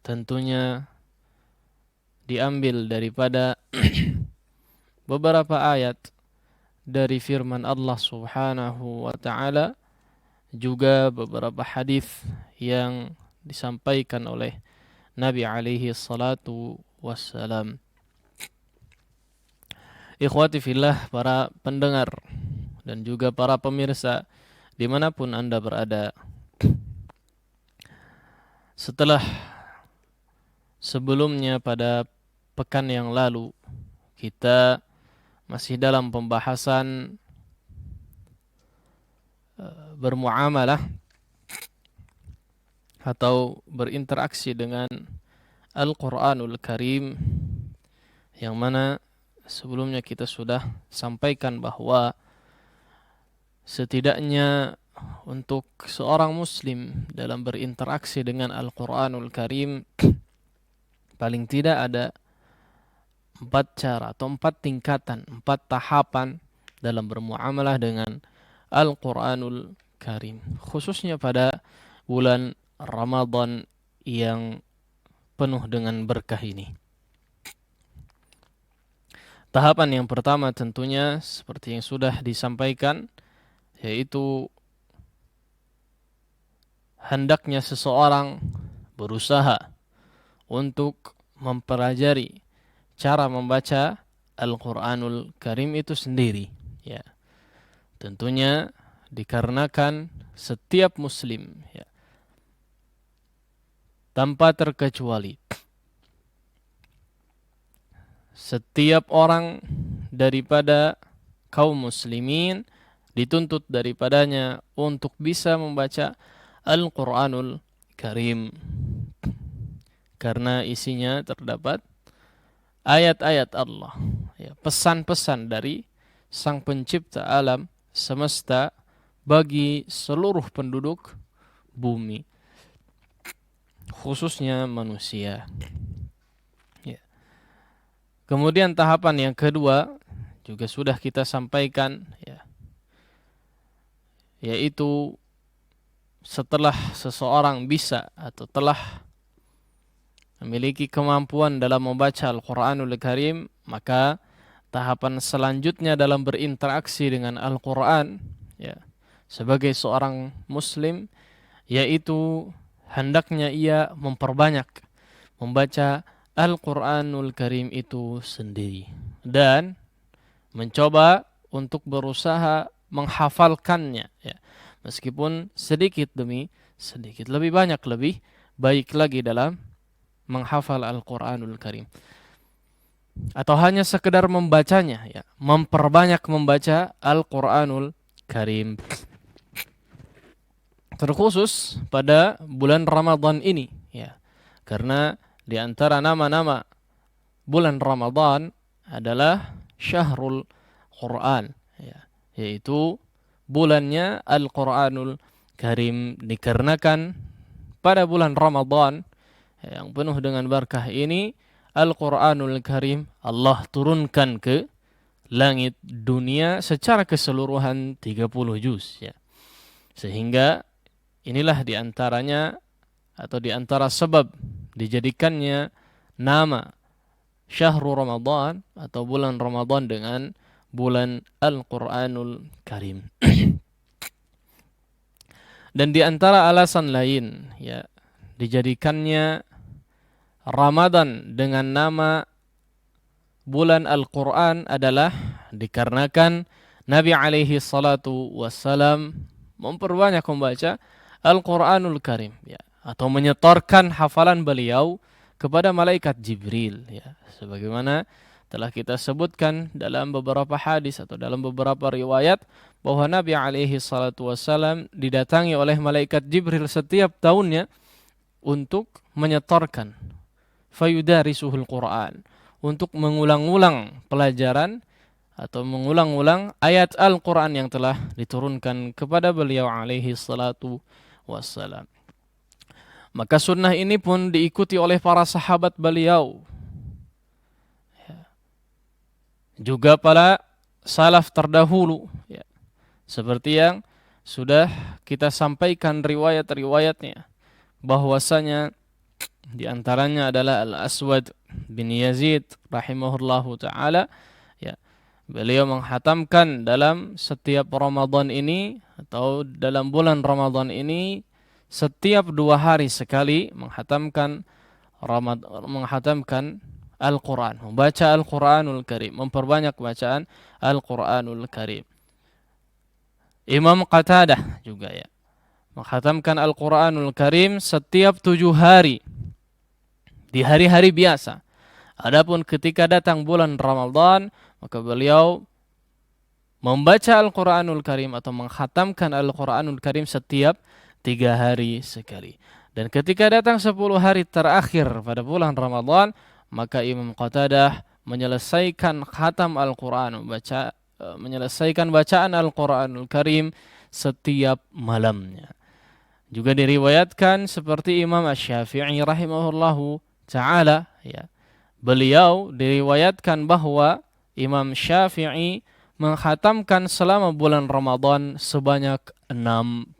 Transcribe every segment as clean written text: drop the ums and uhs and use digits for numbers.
tentunya diambil daripada beberapa ayat dari firman Allah Subhanahu wa taala, juga beberapa hadis yang disampaikan oleh Nabi alaihi salatu wassalam. Ikhwati fillah, para pendengar dan juga para pemirsa dimanapun Anda berada, setelah sebelumnya pada pekan yang lalu kita masih dalam pembahasan bermuamalah atau berinteraksi dengan Al-Quranul Karim, yang mana sebelumnya kita sudah sampaikan bahwa setidaknya untuk seorang muslim dalam berinteraksi dengan Al-Quranul Karim, paling tidak ada 4 cara atau 4 tingkatan, 4 tahapan dalam bermuamalah dengan Al-Quranul Karim, khususnya pada bulan Ramadan yang penuh dengan berkah ini. Tahapan yang pertama tentunya seperti yang sudah disampaikan, yaitu hendaknya seseorang berusaha untuk mempelajari cara membaca Al-Quranul Karim itu sendiri, ya. Tentunya dikarenakan setiap muslim, ya, tanpa terkecuali setiap orang daripada kaum muslimin dituntut daripadanya untuk bisa membaca Al-Quranul Karim, karena isinya terdapat ayat-ayat Allah, ya, pesan-pesan dari Sang Pencipta alam semesta bagi seluruh penduduk bumi, khususnya manusia. Ya. Kemudian tahapan yang kedua juga sudah kita sampaikan, ya, yaitu setelah seseorang bisa atau telah memiliki kemampuan dalam membaca Al-Quranul Karim, maka tahapan selanjutnya dalam berinteraksi dengan Al-Quran, ya, sebagai seorang muslim, yaitu hendaknya ia memperbanyak membaca Al-Quranul Karim itu sendiri dan mencoba untuk berusaha menghafalkannya, ya. Meskipun sedikit demi sedikit, lebih banyak lebih baik lagi dalam menghafal Al-Quranul Karim. Atau hanya sekedar membacanya, ya, memperbanyak membaca Al-Quranul Karim. Terkhusus pada bulan Ramadan ini, ya. Karena di antara nama-nama bulan Ramadan adalah Syahrul Quran, ya, yaitu bulannya Al-Quranul Karim. Dikarenakan pada bulan Ramadan yang penuh dengan berkah ini, Al-Quranul Karim Allah turunkan ke langit dunia secara keseluruhan 30 juz, ya. Sehingga inilah diantaranya atau diantara sebab dijadikannya nama Syahrul Ramadan atau bulan Ramadan dengan bulan Al-Quranul Karim. Dan diantara alasan lain, ya, dijadikannya Ramadan dengan nama bulan Al-Quran adalah dikarenakan Nabi alaihi salatu wassalam memperbanyak membaca Al-Quranul Karim, ya, atau menyetorkan hafalan beliau kepada malaikat Jibril, ya, sebagaimana telah kita sebutkan dalam beberapa hadis atau dalam beberapa riwayat bahwa Nabi alaihi salatu wassalam didatangi oleh malaikat Jibril setiap tahunnya untuk menyetorkan fayudarisuhul Quran, untuk mengulang-ulang pelajaran atau mengulang-ulang ayat Al-Quran yang telah diturunkan kepada beliau alaihi salatu wassalam. Maka sunnah ini pun diikuti oleh para sahabat beliau, ya, juga para salaf terdahulu, ya, seperti yang sudah kita sampaikan riwayat-riwayatnya, bahwasanya Di antaranya adalah Al-Aswad bin Yazid rahimahullahu taala, ya. Beliau menghatamkan dalam setiap Ramadan ini atau dalam bulan Ramadan ini setiap 2 hari sekali menghatamkan Al-Quran, membaca Al-Quranul Karim, memperbanyak bacaan Al-Quranul Karim. Imam Qatadah juga, ya, menghatamkan Al-Quranul Karim setiap 7 hari di hari-hari biasa. Adapun ketika datang bulan Ramadan, maka beliau membaca Al-Quranul Karim atau menghatamkan Al-Quranul Karim setiap 3 hari sekali. Dan ketika datang 10 hari terakhir pada bulan Ramadan, maka Imam Qatadah menyelesaikan khatam Al-Quran, menyelesaikan bacaan Al-Quranul Karim setiap malamnya. Juga diriwayatkan seperti Imam Asy-Syafi'i rahimahullahu ta'ala, ya. Beliau diriwayatkan bahwa Imam Syafi'i menghatamkan selama bulan Ramadan sebanyak 60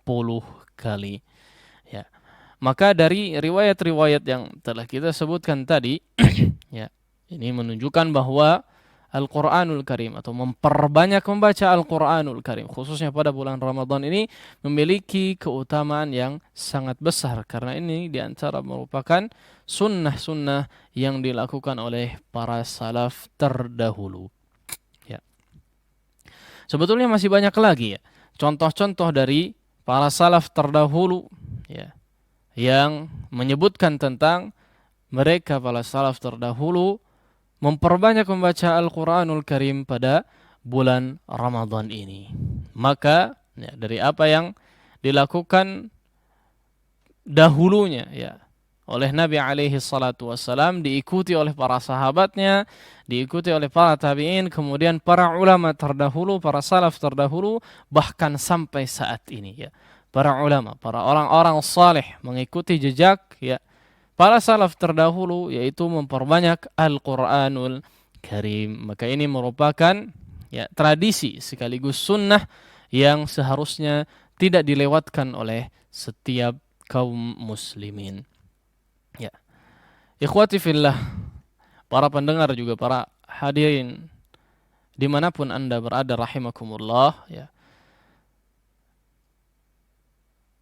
kali. Ya. Maka dari riwayat-riwayat yang telah kita sebutkan tadi, ya, ini menunjukkan bahwa Al-Quranul Karim atau memperbanyak membaca Al-Quranul Karim khususnya pada bulan Ramadan ini memiliki keutamaan yang sangat besar, karena ini diantara merupakan sunnah-sunnah yang dilakukan oleh para salaf terdahulu. Ya. Sebetulnya masih banyak lagi, ya, contoh-contoh dari para salaf terdahulu, ya, yang menyebutkan tentang mereka para salaf terdahulu memperbanyak membaca Al-Quranul Karim pada bulan Ramadan ini. Maka, ya, dari apa yang dilakukan dahulunya, ya, oleh Nabi alaihi salatu wassalam, diikuti oleh para sahabatnya, diikuti oleh para tabi'in, kemudian para ulama terdahulu, para salaf terdahulu, bahkan sampai saat ini, ya. Para ulama, para orang-orang saleh mengikuti jejak, ya, para salaf terdahulu, yaitu memperbanyak Al-Quranul Karim. Maka ini merupakan, ya, tradisi sekaligus sunnah yang seharusnya tidak dilewatkan oleh setiap kaum muslimin. Ya. Ikhwati fillah, para pendengar juga para hadirin dimanapun anda berada rahimakumullah, ya.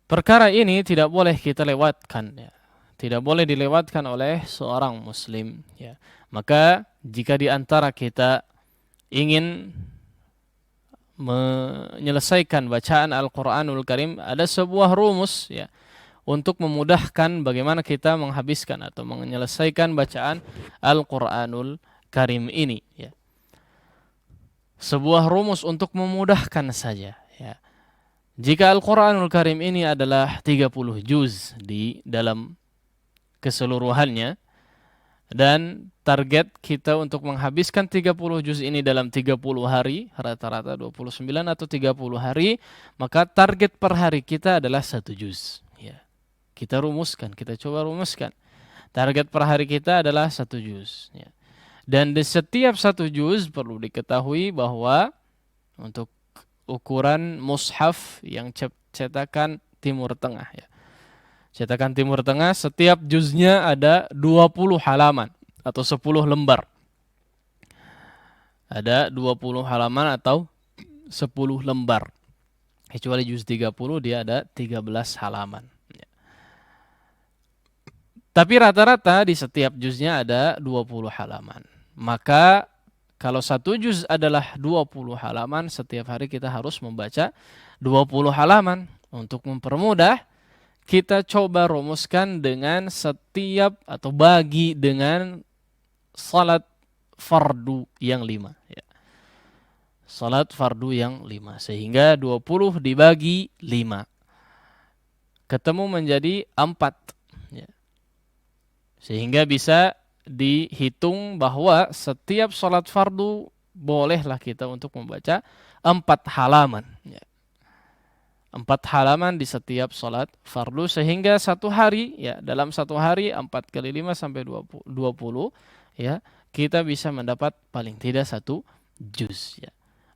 Perkara ini tidak boleh kita lewatkan, ya. Tidak boleh dilewatkan oleh seorang muslim, ya. Maka jika di antara kita ingin menyelesaikan bacaan Al-Quranul Karim, ada sebuah rumus, ya, untuk memudahkan bagaimana kita menghabiskan atau menyelesaikan bacaan Al-Quranul Karim ini, ya. Sebuah rumus untuk memudahkan saja, ya. Jika Al-Quranul Karim ini adalah 30 juz di dalam keseluruhannya, dan target kita untuk menghabiskan 30 juz ini dalam 30 hari, rata-rata 29 atau 30 hari, maka target per hari kita adalah 1 juz, ya. Kita rumuskan, kita coba rumuskan. Target per hari kita adalah 1 juz, ya. Dan di setiap 1 juz perlu diketahui bahwa untuk ukuran mushaf yang cetakan Timur Tengah, ya. Cetakan Timur Tengah, setiap juznya ada 20 halaman atau 10 lembar. Ada 20 halaman atau 10 lembar. Kecuali juz 30 dia ada 13 halaman. Tapi rata-rata di setiap juznya ada 20 halaman. Maka kalau 1 juz adalah 20 halaman, setiap hari kita harus membaca 20 halaman. Untuk mempermudah, kita coba rumuskan dengan setiap atau bagi dengan salat fardu yang 5, ya. Salat fardu yang 5, sehingga 20 dibagi 5 ketemu menjadi 4, ya. Sehingga bisa dihitung bahwa setiap salat fardu bolehlah kita untuk membaca 4 halaman, ya. 4 halaman di setiap salat fardu, sehingga 1 hari, ya, dalam 1 hari 4 kali 5 sampai 20, ya, kita bisa mendapat paling tidak 1 juz, ya.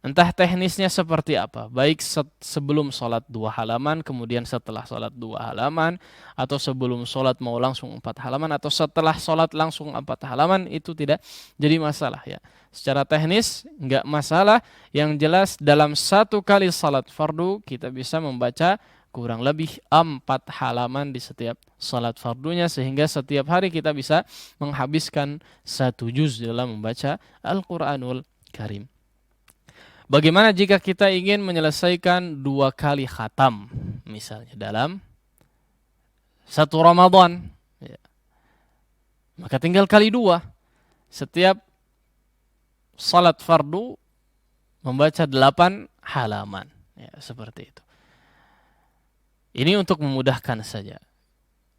Entah teknisnya seperti apa, baik sebelum sholat 2 halaman, kemudian setelah sholat 2 halaman, atau sebelum sholat mau langsung 4 halaman, atau setelah sholat langsung 4 halaman, itu tidak jadi masalah ya. Secara teknis nggak masalah, yang jelas dalam 1 kali sholat fardu kita bisa membaca kurang lebih 4 halaman di setiap sholat fardunya, sehingga setiap hari kita bisa menghabiskan 1 juz dalam membaca Al-Quranul Karim. Bagaimana jika kita ingin menyelesaikan 2 kali khatam, misalnya dalam 1 Ramadan, ya. Maka tinggal kali 2. Setiap salat fardu membaca 8 halaman, ya, seperti itu. Ini untuk memudahkan saja.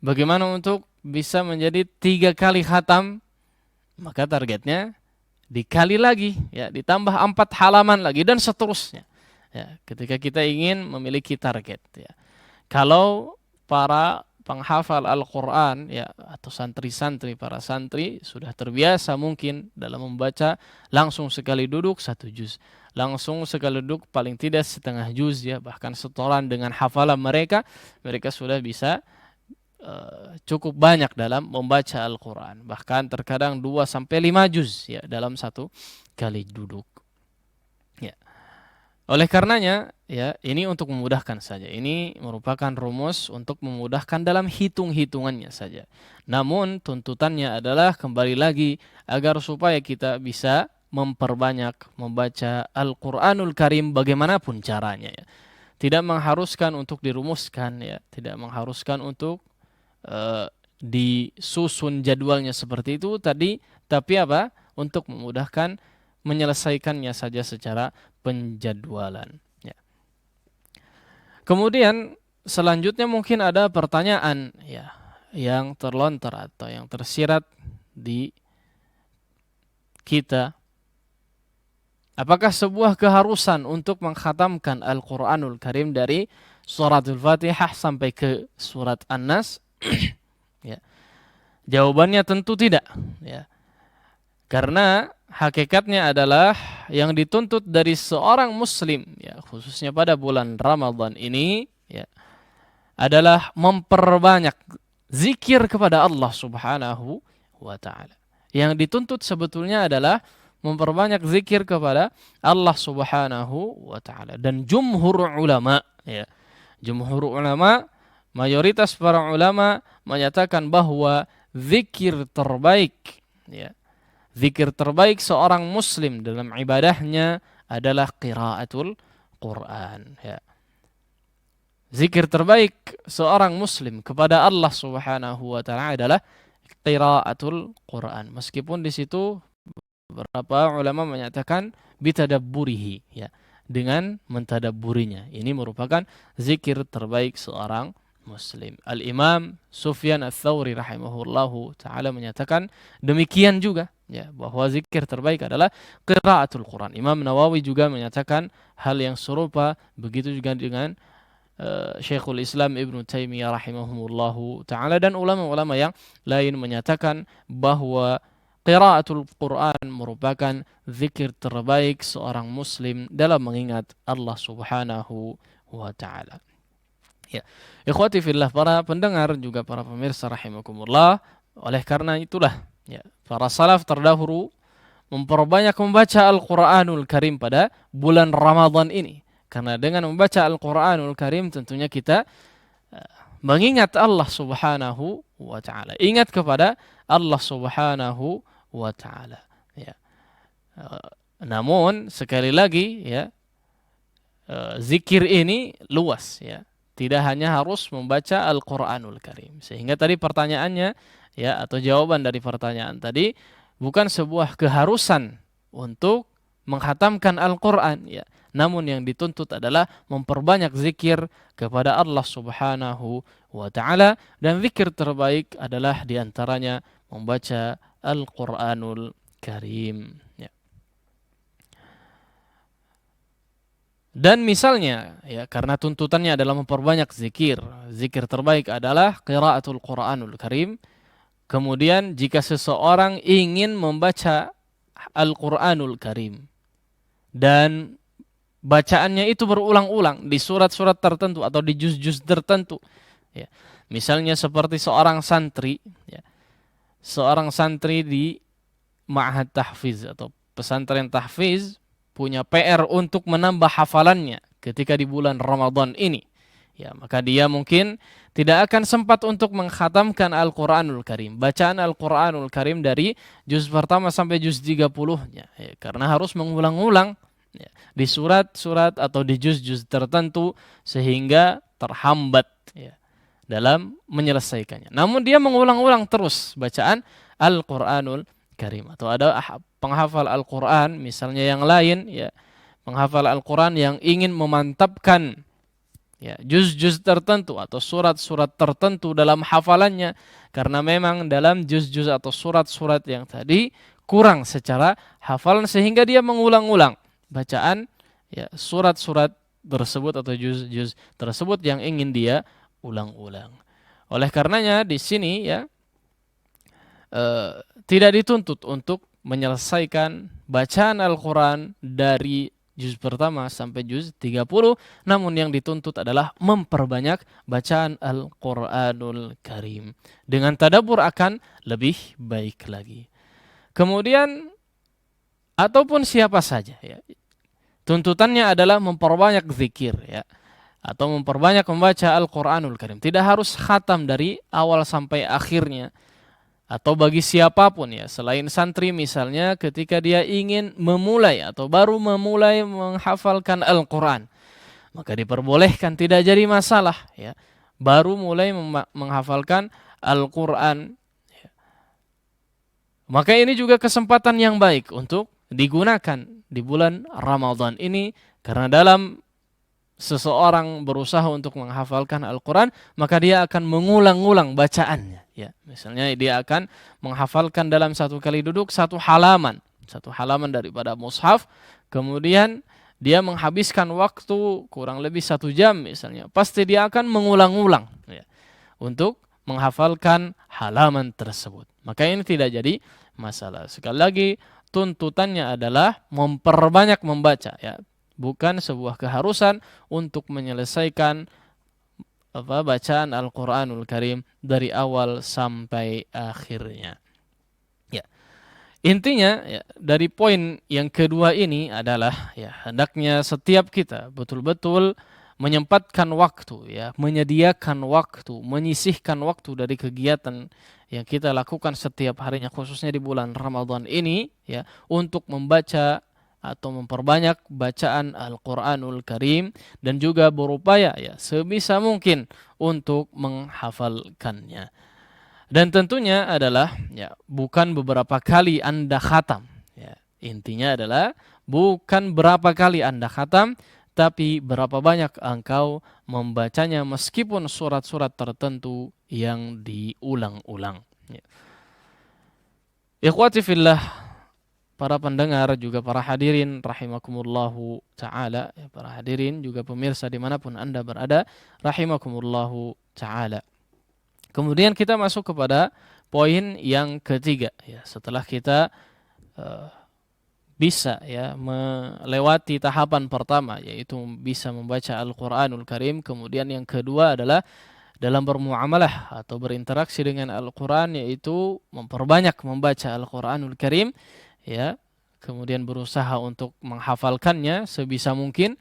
Bagaimana untuk bisa menjadi 3 kali khatam? Maka targetnya dikali lagi, ya, ditambah 4 halaman lagi dan seterusnya. Ya, ketika kita ingin memiliki target, ya. Kalau para penghafal Al-Quran, ya, atau santri-santri, para santri sudah terbiasa mungkin dalam membaca langsung sekali duduk 1 juz, langsung sekali duduk paling tidak setengah juz, ya, bahkan setoran dengan hafalan mereka, mereka sudah bisa cukup banyak dalam membaca Al-Quran. Bahkan terkadang 2 sampai 5 juz, ya, dalam 1 kali duduk. Ya. Oleh karenanya, ya, ini untuk memudahkan saja. Ini merupakan rumus untuk memudahkan dalam hitung-hitungannya saja. Namun tuntutannya adalah kembali lagi agar supaya kita bisa memperbanyak membaca Al-Quranul Karim bagaimanapun caranya. Ya. Tidak mengharuskan untuk dirumuskan, ya, tidak mengharuskan untuk disusun jadwalnya seperti itu tadi, tapi apa? Untuk memudahkan menyelesaikannya saja secara penjadwalan. Ya. Kemudian selanjutnya mungkin ada pertanyaan, ya, yang terlontar atau yang tersirat di kita. Apakah sebuah keharusan untuk mengkhatamkan Al-Quranul Karim dari suratul Fatihah sampai ke surat An-Nas? Ya. Jawabannya tentu tidak, ya. Karena hakikatnya adalah yang dituntut dari seorang muslim, ya, khususnya pada bulan Ramadan ini, ya, adalah memperbanyak zikir kepada Allah Subhanahu wa taala. Yang dituntut sebetulnya adalah memperbanyak zikir kepada Allah Subhanahu wa taala. Dan jumhur ulama, ya, jumhur ulama, mayoritas para ulama menyatakan bahwa zikir terbaik, ya, zikir terbaik seorang muslim dalam ibadahnya adalah qiraatul Quran, ya. Zikir terbaik seorang muslim kepada Allah Subhanahu wa taala adalah qiraatul Quran. Meskipun di situ beberapa ulama menyatakan bitadabburihi, ya, dengan mentadabburinya. Ini merupakan zikir terbaik seorang muslim. Al-Imam Sufyan Ats-Tsauri rahimahullahu taala menyatakan demikian juga, ya, bahwa zikir terbaik adalah qiraatul Quran. Imam Nawawi juga menyatakan hal yang serupa, begitu juga dengan Syekhul Islam Ibnu Taimiyah rahimahullahu taala dan ulama-ulama yang lain menyatakan bahwa qiraatul Quran merupakan zikir terbaik seorang muslim dalam mengingat Allah Subhanahu wa taala. Ya. Ikhwati fillah, para pendengar juga para pemirsa rahimakumullah, oleh karena itulah, ya, para salaf terdahulu memperbanyak membaca Al-Quranul Karim pada bulan Ramadan ini. Karena dengan membaca Al-Quranul Karim tentunya kita mengingat Allah Subhanahu wa taala. Ingat kepada Allah Subhanahu wa taala, ya. Namun sekali lagi, ya, zikir ini luas, ya. Tidak hanya harus membaca Al-Quranul Karim. Sehingga tadi pertanyaannya, ya, atau jawaban dari pertanyaan tadi, bukan sebuah keharusan untuk menghatamkan Al-Quran, ya. Namun yang dituntut adalah memperbanyak zikir kepada Allah Subhanahu wa taala, dan zikir terbaik adalah diantaranya membaca Al-Quranul Karim, ya. Dan misalnya, ya, karena tuntutannya adalah memperbanyak zikir, zikir terbaik adalah qiraatul Quranul Karim. Kemudian jika seseorang ingin membaca Al-Quranul Karim dan bacaannya itu berulang-ulang di surat-surat tertentu atau di juz-juz tertentu. Ya. Misalnya seperti seorang santri, ya, seorang santri di ma'had tahfiz atau pesantren tahfiz punya PR untuk menambah hafalannya ketika di bulan Ramadan ini. Ya, maka dia mungkin tidak akan sempat untuk mengkhatamkan Al-Qur'anul Karim. Bacaan Al-Qur'anul Karim dari juz pertama sampai juz 30-nya. Ya, karena harus mengulang-ulang, ya, di surat-surat atau di juz-juz tertentu sehingga terhambat, ya, dalam menyelesaikannya. Namun dia mengulang-ulang terus bacaan Al-Qur'anul Karim. Atau ada penghafal Al-Qur'an misalnya yang lain, ya, penghafal Al-Qur'an yang ingin memantapkan, ya, juz-juz tertentu atau surat-surat tertentu dalam hafalannya, karena memang dalam juz-juz atau surat-surat yang tadi kurang secara hafalan sehingga dia mengulang-ulang bacaan, ya, surat-surat tersebut atau juz-juz tersebut yang ingin dia ulang-ulang. Oleh karenanya di sini, ya, tidak dituntut untuk menyelesaikan bacaan Al-Quran dari juz pertama sampai juz 30, namun yang dituntut adalah memperbanyak bacaan Al-Quranul Karim. Dengan tadabbur akan lebih baik lagi. Kemudian, ataupun siapa saja, ya, tuntutannya adalah memperbanyak zikir, ya, atau memperbanyak membaca Al-Quranul Karim. Tidak harus khatam dari awal sampai akhirnya. Atau bagi siapapun, ya, selain santri misalnya ketika dia ingin memulai atau baru memulai menghafalkan Al-Quran, maka diperbolehkan, tidak jadi masalah, ya, baru mulai menghafalkan Al-Quran, ya. Maka ini juga kesempatan yang baik untuk digunakan di bulan Ramadan ini, karena dalam seseorang berusaha untuk menghafalkan Al-Quran, maka dia akan mengulang-ulang bacaannya. Ya, misalnya dia akan menghafalkan dalam satu kali duduk satu halaman daripada mushaf, kemudian dia menghabiskan waktu kurang lebih 1 jam misalnya, pasti dia akan mengulang-ulang, ya, untuk menghafalkan halaman tersebut. Maka ini tidak jadi masalah. Sekali lagi, tuntutannya adalah memperbanyak membaca, ya, bukan sebuah keharusan untuk menyelesaikan bacaan Al-Quranul Karim dari awal sampai akhirnya. Ya. Intinya, ya, dari poin yang kedua ini adalah, ya, hendaknya setiap kita betul-betul menyempatkan waktu, ya, menyediakan waktu, menyisihkan waktu dari kegiatan yang kita lakukan setiap harinya, khususnya di bulan Ramadan ini, ya, untuk membaca atau memperbanyak bacaan Al-Quranul Karim, dan juga berupaya, ya, sebisa mungkin untuk menghafalkannya. Dan tentunya adalah, ya, bukan beberapa kali Anda khatam, ya. Intinya adalah bukan berapa kali Anda khatam, tapi berapa banyak engkau membacanya meskipun surat-surat tertentu yang diulang-ulang, ya. Ikhwati fillah, para pendengar juga para hadirin rahimakumullahu ta'ala, ya, para hadirin juga pemirsa dimanapun Anda berada rahimakumullahu ta'ala. Kemudian kita masuk kepada poin yang ketiga, ya, setelah kita bisa, ya, melewati tahapan pertama, yaitu bisa membaca Al-Quranul Karim. Kemudian yang kedua adalah dalam bermuamalah atau berinteraksi dengan Al-Quran, yaitu memperbanyak membaca Al-Quranul Karim, ya, kemudian berusaha untuk menghafalkannya sebisa mungkin.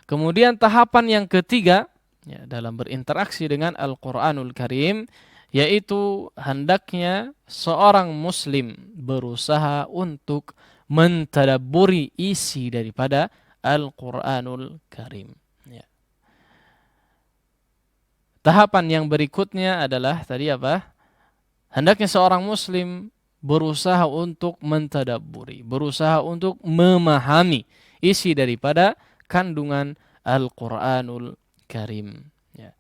Kemudian tahapan yang ketiga, ya, dalam berinteraksi dengan Al-Quranul Karim, yaitu hendaknya seorang muslim berusaha untuk mentadabburi isi daripada Al-Quranul Karim, ya. Tahapan yang berikutnya adalah tadi apa? Hendaknya seorang muslim berusaha untuk mentadabburi, berusaha untuk memahami isi daripada kandungan Al-Quranul Karim, ya.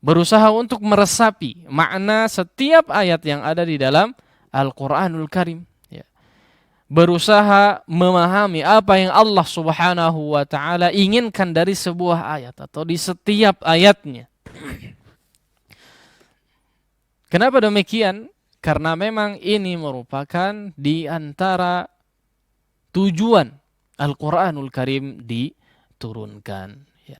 Berusaha untuk meresapi makna setiap ayat yang ada di dalam Al-Quranul Karim, ya. Berusaha memahami apa yang Allah Subhanahu wa ta'ala inginkan dari sebuah ayat atau di setiap ayatnya. Kenapa demikian? Karena memang ini merupakan di antara tujuan Al-Quranul Karim diturunkan. Ya.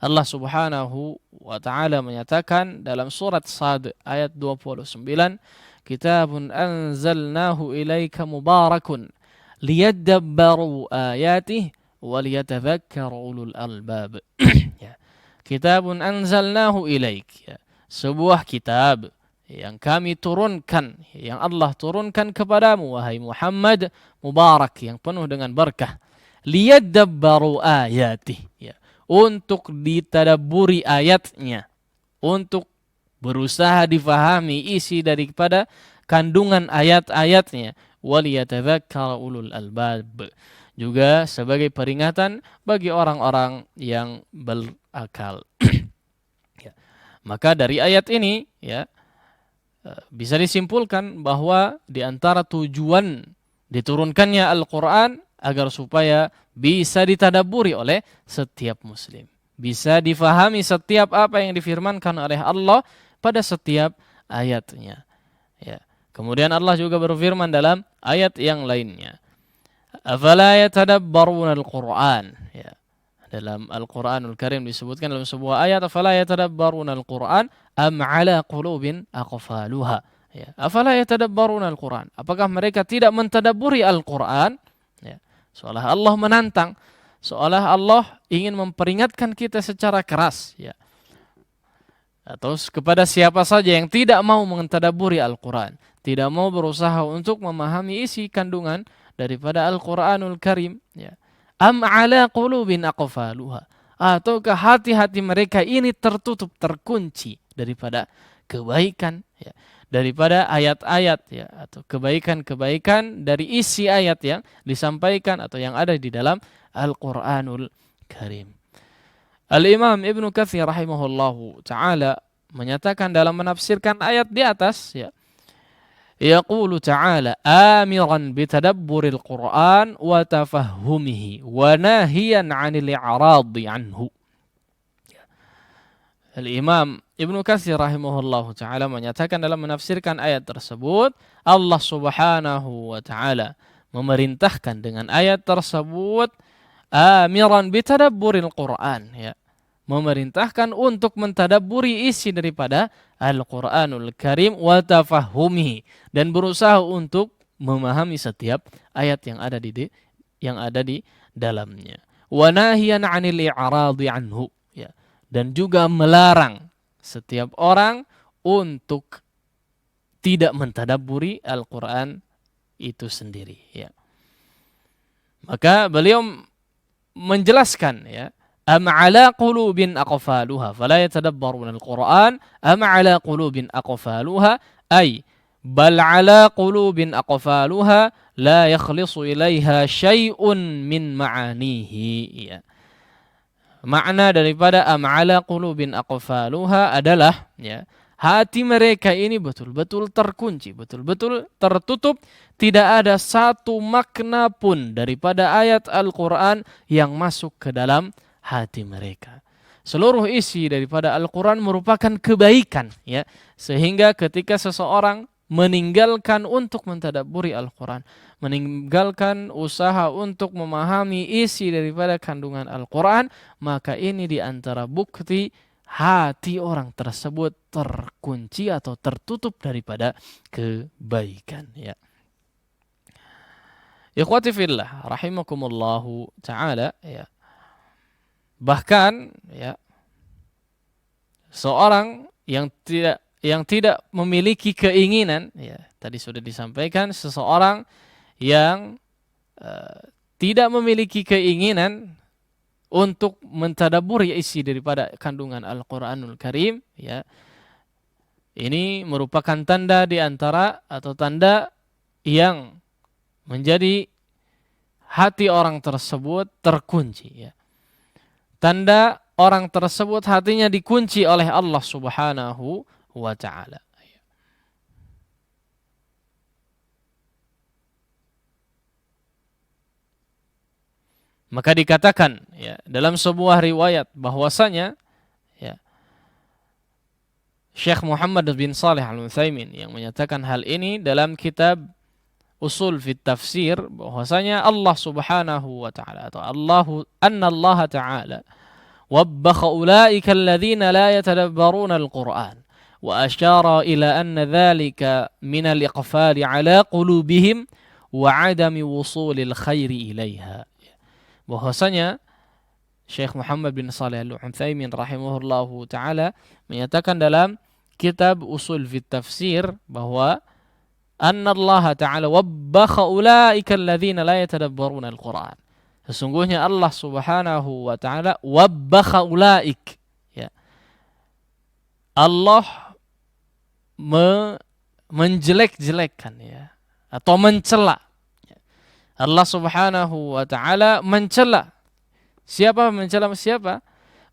Allah Subhanahu wa taala menyatakan dalam surat Sad ayat 29, "Kitabun anzalnahu ilaika mubarakun liyadabbaru ayatihi wa liyatadzakkara ulul albab." Ya. Kitabun anzalnahu ilaik. Ya. Sebuah kitab yang kami turunkan, yang Allah turunkan kepadamu wahai Muhammad, mubarak, yang penuh dengan berkah. Liyadabbaru ayatih, ya, untuk ditadabburi ayatnya, untuk berusaha difahami isi daripada kandungan ayat-ayatnya. Waliyatadzakkara ulul albab, juga sebagai peringatan bagi orang-orang yang berakal. Ya. Maka dari ayat ini, ya, bisa disimpulkan bahwa di antara tujuan diturunkannya Al-Quran agar supaya bisa ditadabburi oleh setiap muslim. Bisa difahami setiap apa yang difirmankan oleh Allah pada setiap ayatnya. Ya. Kemudian Allah juga berfirman dalam ayat yang lainnya, "Afala yatadabbaruna al-Qur'an." Ya. Dalam Al-Quranul Karim disebutkan dalam sebuah ayat, "Afala yatadabbaruna al-Qur'an am ala qulubin aqfaluha." Ya, afala yatadabbaruna al-Qur'an? Apakah mereka tidak mentadabburi Al-Qur'an? Ya. Seolah Allah menantang, seolah Allah ingin memperingatkan kita secara keras, ya. Atau kepada siapa saja yang tidak mau mentadabburi Al-Qur'an, tidak mau berusaha untuk memahami isi kandungan daripada Al-Qur'anul Karim, ya. Am ala qulubin aqfaluha, ataukah hati-hati mereka ini tertutup, terkunci daripada kebaikan, ya, daripada ayat-ayat, ya, atau kebaikan-kebaikan dari isi ayat yang disampaikan atau yang ada di dalam Al-Qur'anul Karim. Al-Imam Ibnu Katsir rahimahullahu taala menyatakan dalam menafsirkan ayat di atas, ya, yaqulu ta'ala amiran bitadabburil Qur'an wa tafahhumihi wa nahiyan 'anil i'radi anhu. Al-Imam Ibnu Katsir rahimahullahu taala menyatakan dalam menafsirkan ayat tersebut, Allah Subhanahu wa taala memerintahkan dengan ayat tersebut amiran bitadabburil Qur'an, ya, memerintahkan untuk mentadabburi isi daripada Al-Qur'anul Karim wa tafahhumihi, dan berusaha untuk memahami setiap ayat yang ada di dalamnya. Wa nahiyan 'anil i'radi anhu, ya, dan juga melarang setiap orang untuk tidak mentadabburi Al-Qur'an itu sendiri, ya. Maka beliau menjelaskan, ya, am ala qulubin aqfaluha fala yatadabbaruna al-Qur'an am ala qulubin aqfaluha ay bal ala qulubin aqfaluha la yakhlisu ilaiha syai'un min ma'anihi, ya. Makna daripada am ala qulubin aqfaluha adalah, ya, hati mereka ini betul-betul terkunci, betul-betul tertutup, tidak ada satu makna pun daripada ayat Al-Qur'an yang masuk ke dalam hati mereka. Seluruh isi daripada Al-Quran merupakan kebaikan, ya, sehingga ketika seseorang meninggalkan untuk mentadabburi Al-Quran, meninggalkan usaha untuk memahami isi daripada kandungan Al-Quran, maka ini diantara bukti hati orang tersebut terkunci atau tertutup daripada kebaikan, ya. Ikhwati fillah rahimakumullahu ta'ala, ya. Bahkan, ya, seorang yang tidak memiliki keinginan, ya, tadi sudah disampaikan, seseorang yang tidak memiliki keinginan untuk mentadabburi isi daripada kandungan Al-Qur'anul Karim, ya, ini merupakan tanda di antara atau tanda yang menjadi hati orang tersebut terkunci, ya. Tanda orang tersebut hatinya dikunci oleh Allah Subhanahu wa ta'ala. Maka dikatakan, ya, dalam sebuah riwayat bahwasanya, ya, Syekh Muhammad bin Shalih Al-Utsaimin yang menyatakan hal ini dalam kitab usul fit tafsir bahwasanya Allah Subhanahu wa taala atau anna Allah taala wabbakha ulaika alladziina la yatadabbaruna al-Qur'an wa asyara ila anna dzalika min al-iqfali ala qulubihim wa 'adami wusulil khairi ilaiha. Bahwasanya Syekh Muhammad bin Shalih Al-Utsaimin rahimahullahu taala menyatakan dalam kitab Usul fit Tafsir bahwa anna Allah taala wabbakha ulaika alladziina la yatadabbaruna al-Qur'an. Sesungguhnya Allah Subhanahu wa taala wabbakha ulaik, ya. Allah menjelek-jelekkan, ya, atau mencela. Allah Subhanahu wa taala mencela. Siapa mencela siapa?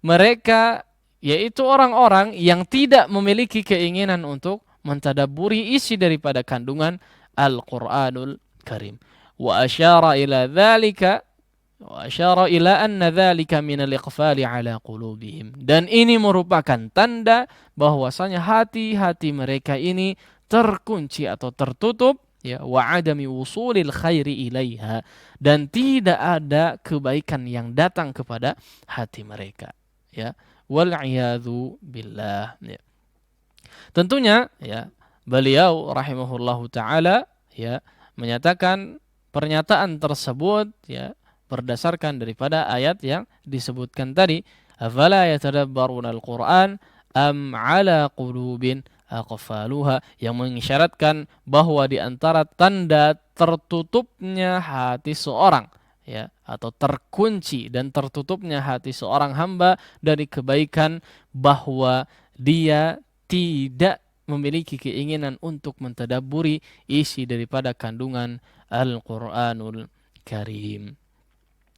Mereka, yaitu orang-orang yang tidak memiliki keinginan untuk mentadabburi isi daripada kandungan Al-Qur'anul Karim. Wa asyara ila anna dzalika min al-iqfali ala qulubihim. Dan ini merupakan tanda bahwasanya hati-hati mereka ini terkunci atau tertutup, ya, wa adami wusulil khairi ilaiha, dan tidak ada kebaikan yang datang kepada hati mereka, ya, wal iyadzu billah, ya. Tentunya, ya, beliau rahimahullahu taala, ya, menyatakan pernyataan tersebut, ya, berdasarkan daripada ayat yang disebutkan tadi, afala yatadabbaruna al-Qur'an am ala qulubin aqfaluha, yang mengisyaratkan bahwa di antara tanda tertutupnya hati seorang, ya, atau terkunci dan tertutupnya hati seorang hamba dari kebaikan, bahwa dia tidak memiliki keinginan untuk mentadabburi isi daripada kandungan Al-Qur'anul Karim.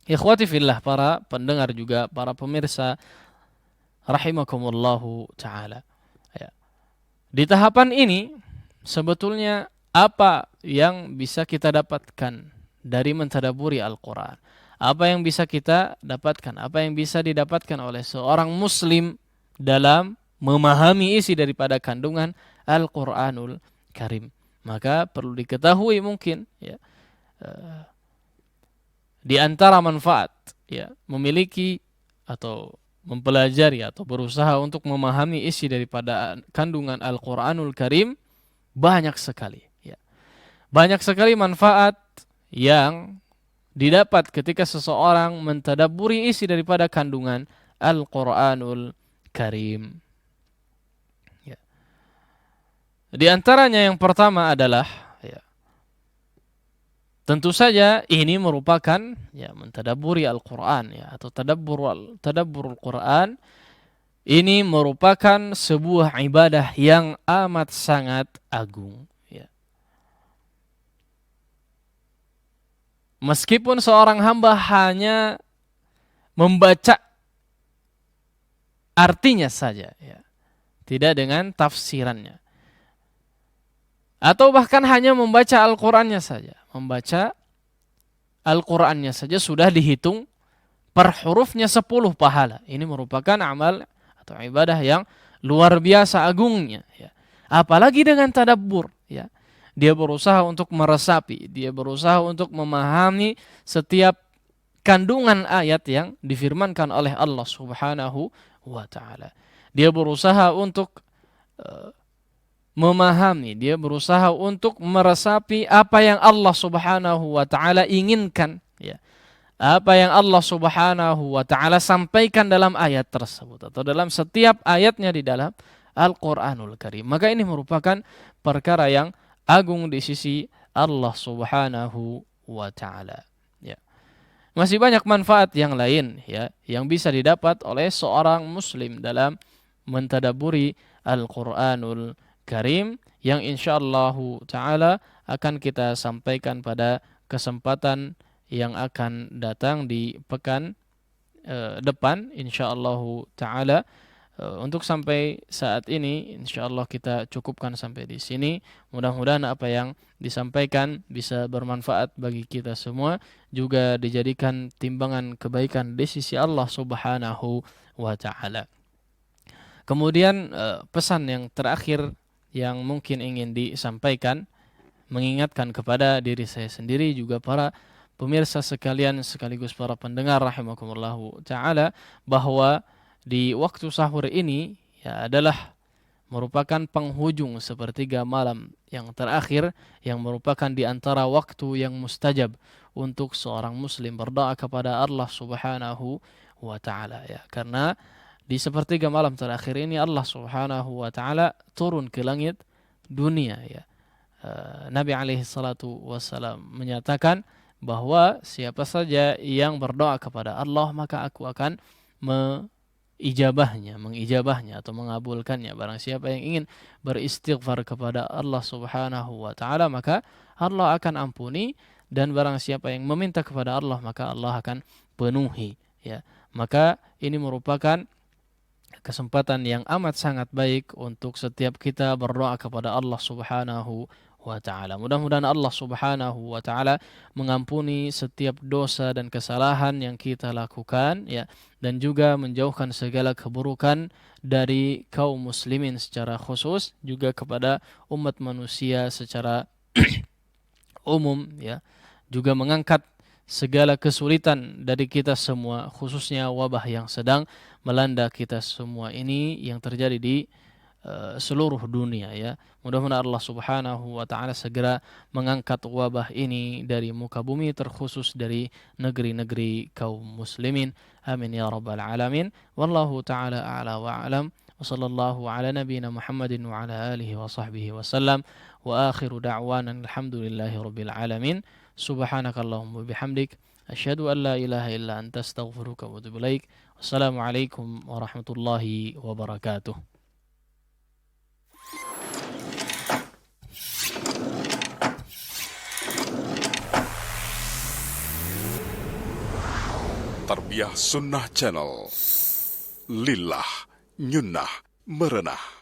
Ikhwati fillah, para pendengar juga para pemirsa rahimakumullahu taala. Di tahapan ini sebetulnya apa yang bisa kita dapatkan dari mentadabburi Al-Qur'an? Apa yang bisa kita dapatkan? Apa yang bisa didapatkan oleh seorang muslim dalam memahami isi daripada kandungan Al-Qur'anul Karim? Maka perlu diketahui mungkin, ya, di antara manfaat, ya, memiliki atau mempelajari atau berusaha untuk memahami isi daripada kandungan Al-Qur'anul Karim banyak sekali, ya. Banyak sekali manfaat yang didapat ketika seseorang mentadabburi isi daripada kandungan Al-Qur'anul Karim, ya. Di antaranya yang pertama adalah, ya, tentu saja ini merupakan, ya, mentadabburi Al-Qur'an, ya, atau tadabburul Qur'an ini merupakan sebuah ibadah yang amat sangat agung, ya. Meskipun seorang hamba hanya membaca artinya saja, ya, tidak dengan tafsirannya, atau bahkan hanya membaca Al-Qur'annya saja, membaca Al-Qur'annya saja sudah dihitung per hurufnya 10 pahala. Ini merupakan amal atau ibadah yang luar biasa agungnya, ya. Apalagi dengan tadabbur, ya. Dia berusaha untuk meresapi, dia berusaha untuk memahami setiap kandungan ayat yang difirmankan oleh Allah Subhanahu wa taala. Dia berusaha untuk memahami, dia berusaha untuk meresapi apa yang Allah Subhanahu wa taala inginkan, ya. Apa yang Allah Subhanahu wa taala sampaikan dalam ayat tersebut atau dalam setiap ayatnya di dalam Al-Qur'anul Karim. Maka ini merupakan perkara yang agung di sisi Allah Subhanahu wa taala, ya. Masih banyak manfaat yang lain, ya, yang bisa didapat oleh seorang muslim dalam mentadabburi Al-Qur'anul Karim, yang insyaallah taala akan kita sampaikan pada kesempatan yang akan datang di pekan depan insyaallah taala. Untuk sampai saat ini insyaallah kita cukupkan sampai di sini. Mudah-mudahan apa yang disampaikan bisa bermanfaat bagi kita semua, juga dijadikan timbangan kebaikan di sisi Allah Subhanahu wa taala. Kemudian pesan yang terakhir yang mungkin ingin disampaikan, mengingatkan kepada diri saya sendiri juga para pemirsa sekalian sekaligus para pendengar rahimakumullahu taala bahwa di waktu sahur ini ya adalah merupakan penghujung sepertiga malam yang terakhir yang merupakan di antara waktu yang mustajab untuk seorang muslim berdoa kepada Allah Subhanahu wa taala ya. Karena di sepertiga malam terakhir ini Allah Subhanahu wa taala turun ke langit dunia ya. Nabi alaihi salatu wassalam menyatakan bahwa siapa saja yang berdoa kepada Allah maka aku akan mengijabahnya atau mengabulkannya. Barang siapa yang ingin beristighfar kepada Allah Subhanahu wa taala maka Allah akan ampuni, dan barang siapa yang meminta kepada Allah maka Allah akan penuhi ya. Maka ini merupakan kesempatan yang amat sangat baik untuk setiap kita berdoa kepada Allah Subhanahu wa taala. Mudah-mudahan Allah Subhanahu wa taala mengampuni setiap dosa dan kesalahan yang kita lakukan ya, dan juga menjauhkan segala keburukan dari kaum muslimin secara khusus, juga kepada umat manusia secara umum ya. Juga mengangkat segala kesulitan dari kita semua, khususnya wabah yang sedang melanda kita semua ini yang terjadi di seluruh dunia ya. Mudah-mudahan Allah Subhanahu wa taala segera mengangkat wabah ini dari muka bumi, terkhusus dari negeri-negeri kaum muslimin. Amin ya rabbal alamin. Wallahu taala a'la wa a'lam. Wa sallallahu ala nabiyyina Muhammadin wa ala alihi wa sahbihi wa sallam. Wa akhiru da'wana alhamdulillahi rabbil alamin. Subhanakallahumma bihamdik asyhadu an la ilaha illa anta astaghfiruka wa atubu ilaik. Wassalamualaikum warahmatullahi wabarakatuh. Tarbiyah Sunnah Channel. Lillah, nyunnah, merenah.